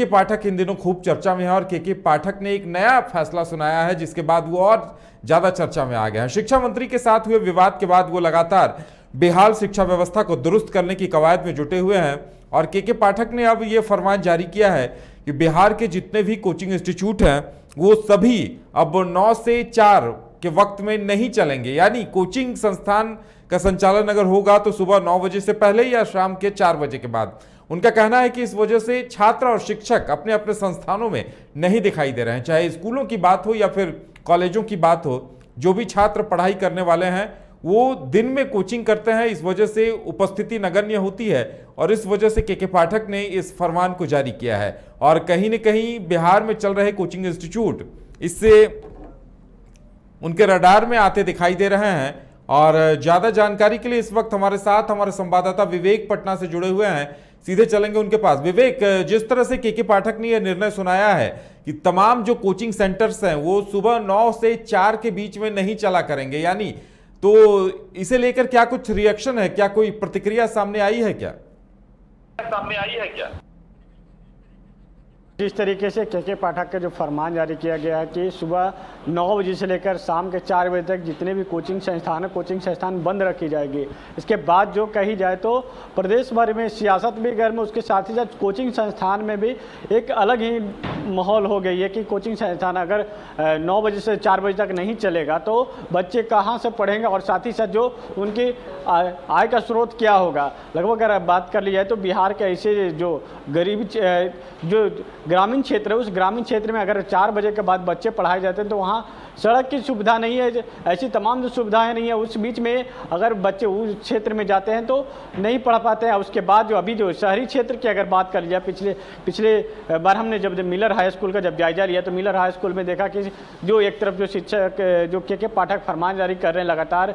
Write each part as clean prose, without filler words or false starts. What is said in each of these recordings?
के पाठक इन दिनों खूब चर्चा में है और के पाठक ने एक नया फैसला सुनाया है जिसके बाद वो और ज्यादा चर्चा में आ गया है। शिक्षा मंत्री के साथ हुए विवाद के बाद वो लगातार बेहाल शिक्षा व्यवस्था को दुरुस्त करने की कवायद में जुटे हुए हैं और के पाठक ने अब ये फरमान जारी किया है कि बिहार के जितने भी कोचिंग इंस्टीट्यूट हैं वो सभी अब 9 से 4 के वक्त में नहीं चलेंगे, यानी कोचिंग संस्थान का संचालन अगर होगा तो सुबह 9 बजे से पहले या शाम के 4 बजे के बाद। उनका कहना है कि इस वजह से छात्र और शिक्षक अपने अपने संस्थानों में नहीं दिखाई दे रहे हैं, चाहे स्कूलों की बात हो या फिर कॉलेजों की बात हो। जो भी छात्र पढ़ाई करने वाले हैं वो दिन में कोचिंग करते हैं, इस वजह से उपस्थिति नगण्य होती है और इस वजह से के पाठक ने इस फरमान को जारी किया है। और कहीं न कहीं बिहार में चल रहे कोचिंग इंस्टीट्यूट इससे उनके रडार में आते दिखाई दे रहे हैं। और ज्यादा जानकारी के लिए इस वक्त हमारे साथ हमारे संवाददाता विवेक पटना से जुड़े हुए हैं, सीधे चलेंगे उनके पास। विवेक, जिस तरह से के पाठक ने यह निर्णय सुनाया है कि तमाम जो कोचिंग सेंटर्स हैं वो सुबह 9 से 4 के बीच में नहीं चला करेंगे, यानी तो इसे लेकर क्या कुछ रिएक्शन है, क्या कोई प्रतिक्रिया सामने आई है क्या? जिस तरीके से के पाठक का जो फरमान जारी किया गया है कि सुबह 9 बजे से लेकर शाम के 4 बजे तक जितने भी कोचिंग संस्थान बंद रखी जाएगी। इसके बाद जो कही जाए तो प्रदेश भर में सियासत भी गर्म है, उसके साथ ही साथ कोचिंग संस्थान में भी एक अलग ही माहौल हो गई है कि कोचिंग संस्थान अगर 9 बजे से 4 बजे तक नहीं चलेगा तो बच्चे कहाँ से पढ़ेंगे और साथ ही साथ जो उनकी आय का स्रोत क्या होगा। लगभग अगर बात कर ली जाए तो बिहार के ऐसे जो गरीबी जो ग्रामीण क्षेत्र है उस ग्रामीण क्षेत्र में अगर 4 बजे के बाद बच्चे पढ़ाए जाते हैं तो वहाँ सड़क की सुविधा नहीं है, ऐसी तमाम जो सुविधाएं नहीं है। उस बीच में अगर बच्चे उस क्षेत्र में जाते हैं तो नहीं पढ़ पाते हैं। उसके बाद जो अभी जो शहरी क्षेत्र की अगर बात कर लिया, पिछले बार हमने जब मिलर हाई स्कूल का जब जायजा लिया तो मिलर हाई स्कूल में देखा कि जो एक तरफ जो शिक्षक जो के पाठक फरमान जारी कर रहे हैं लगातार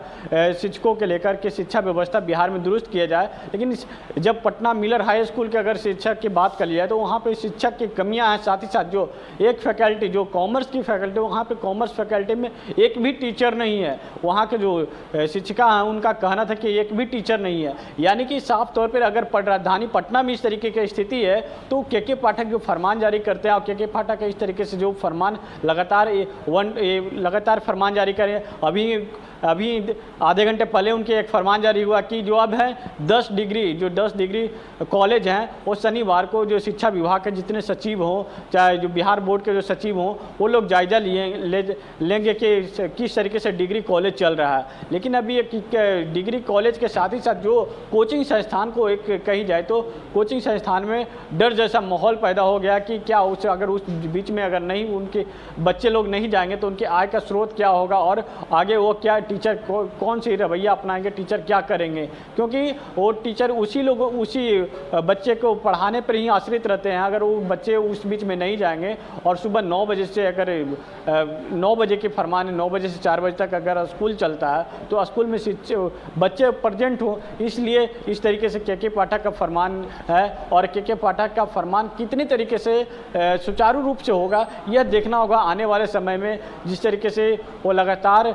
शिक्षकों के लेकर के शिक्षा व्यवस्था बिहार में दुरुस्त किया जाए, लेकिन जब पटना मिलर हाई स्कूल के अगर शिक्षक की बात कर लिया है तो वहाँ पर शिक्षक की कमियाँ हैं। साथ ही साथ जो एक फैकल्टी जो कॉमर्स की फैकल्टी, वहाँ पर कॉमर्स फैकल्टी में एक भी टीचर नहीं है। वहाँ के जो शिक्षिका हैं उनका कहना था कि एक भी टीचर नहीं है, यानी कि साफ तौर पर अगर राजधानी पटना में इस तरीके की स्थिति है तो के पाठक जो फरमान जारी करते हैं और के पाठक इस तरीके से जो फरमान लगातार फरमान जारी करें। अभी आधे घंटे पहले उनके एक फरमान जारी हुआ कि जो अब है 10 डिग्री कॉलेज हैं वो शनिवार को जो शिक्षा विभाग के जितने सचिव हों, चाहे जो बिहार बोर्ड के जो सचिव हों, वो लोग जायजा लेंगे कि किस तरीके से डिग्री कॉलेज चल रहा है। लेकिन अभी एक डिग्री कॉलेज के साथ ही साथ जो कोचिंग संस्थान को एक कही जाए तो कोचिंग संस्थान में डर जैसा माहौल पैदा हो गया कि क्या अगर उस बीच में अगर नहीं उनके बच्चे लोग नहीं जाएंगे तो उनके आय का स्रोत क्या होगा और आगे वो क्या टीचर कौन सी रवैया अपनाएंगे, टीचर क्या करेंगे, क्योंकि वो टीचर उसी बच्चे को पढ़ाने पर ही आश्रित रहते हैं। अगर वो बच्चे उस बीच में नहीं जाएंगे और सुबह 9 बजे से अगर 9 बजे के फरमान 9 बजे से 4 बजे तक अगर स्कूल चलता है तो स्कूल में बच्चे प्रेजेंट हो, इसलिए इस तरीके से के पाठक का फरमान है। और के पाठक का फरमान कितनी तरीके से सुचारू रूप से होगा यह देखना होगा आने वाले समय में। जिस तरीके से वो लगातार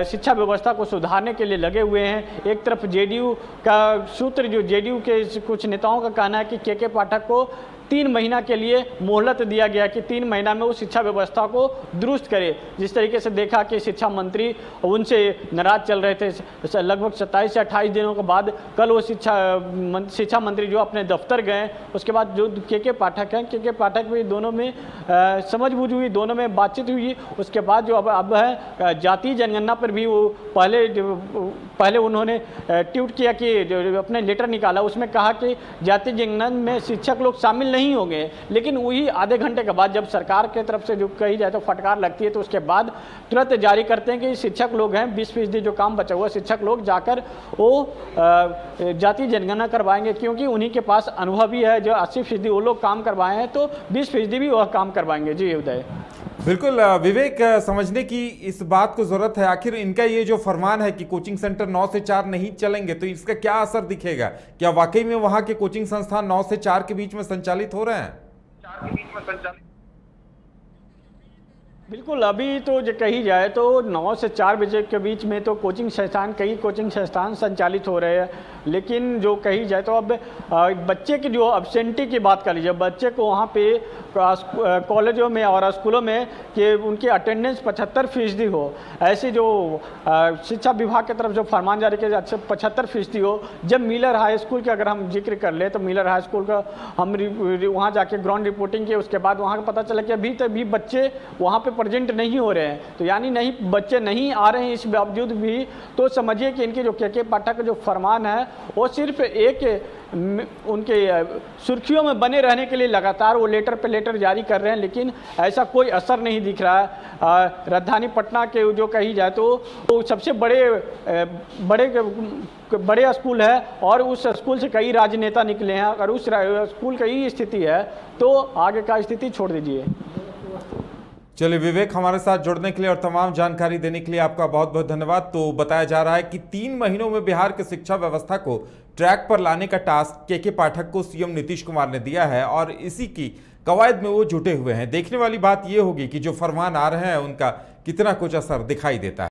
शिक्षा व्यवस्था को सुधारने के लिए लगे हुए हैं। एक तरफ जेडीयू का सूत्र, जो जेडीयू के कुछ नेताओं का कहना है कि के पाठक को 3 महीना के लिए मोहलत दिया गया कि 3 महीना में वो शिक्षा व्यवस्था को दुरुस्त करे। जिस तरीके से देखा कि शिक्षा मंत्री उनसे नाराज चल रहे थे, लगभग 27 से 28 दिनों के बाद कल वो शिक्षा मंत्री जो अपने दफ्तर गए, उसके बाद जो के पाठक हैं, के पाठक भी दोनों में समझ बूझ हुई, दोनों में बातचीत हुई। उसके बाद जो अब है जातीय जनगणना पर भी वो पहले उन्होंने ट्वीट किया कि अपने लेटर निकाला, उसमें कहा कि जातीय जनगणना में शिक्षक लोग शामिल नहीं होंगे। लेकिन वही आधे घंटे के बाद जब सरकार की तरफ से जो कही जाए तो फटकार लगती है तो उसके बाद तुरंत जारी करते हैं कि शिक्षक लोग हैं 20% जो काम बचा हुआ शिक्षक लोग जाकर वो जातीय जनगणना करवाएंगे, क्योंकि उन्हीं के पास अनुभव भी है। जो 80% वो लोग काम करवाए हैं तो 20% भी वह काम करवाएंगे। जी उदय। बिल्कुल विवेक, समझने की इस बात को जरूरत है, आखिर इनका ये जो फरमान है कि कोचिंग सेंटर 9 से 4 नहीं चलेंगे तो इसका क्या असर दिखेगा? क्या वाकई में वहां के कोचिंग संस्थान 9 से 4 के बीच में संचालित हो रहे हैं? बिल्कुल, अभी तो जो कही जाए तो 9 से 4 बजे के बीच में तो कई कोचिंग संस्थान संचालित हो रहे हैं। लेकिन जो कही जाए तो अब बच्चे की जो एब्सेंटी की बात कर लीजिए, बच्चे को वहाँ पे कॉलेजों में और स्कूलों में कि उनकी अटेंडेंस 75% हो, ऐसी जो शिक्षा विभाग की तरफ जो फरमान जारी किया जाए 75% हो। जब मिलर हाई स्कूल की अगर हम जिक्र कर ले तो मिलर हाई स्कूल का हम वहाँ जाके ग्राउंड रिपोर्टिंग की, उसके बाद वहाँ का पता चला कि अभी तक भी बच्चे वहाँ पे प्रेजेंट नहीं हो रहे हैं। तो यानी नहीं, बच्चे नहीं आ रहे हैं इस बावजूद भी तो समझिए कि इनके जो के पाठक का जो फरमान है वो सिर्फ एक उनके सुर्खियों में बने रहने के लिए लगातार वो लेटर पे लेटर जारी कर रहे हैं, लेकिन ऐसा कोई असर नहीं दिख रहा है। राजधानी पटना के जो कही जाए तो सबसे बड़े स्कूल है और उस स्कूल से कई राजनेता निकले हैं। अगर उस स्कूल का ही स्थिति है तो आगे का स्थिति छोड़ दीजिए। चलिए विवेक, हमारे साथ जुड़ने के लिए और तमाम जानकारी देने के लिए आपका बहुत बहुत धन्यवाद। तो बताया जा रहा है कि 3 महीनों में बिहार की शिक्षा व्यवस्था को ट्रैक पर लाने का टास्क के पाठक को सीएम नीतीश कुमार ने दिया है और इसी की कवायद में वो जुटे हुए हैं। देखने वाली बात ये होगी कि जो फरमान आ रहे हैं उनका कितना कुछ असर दिखाई देता है।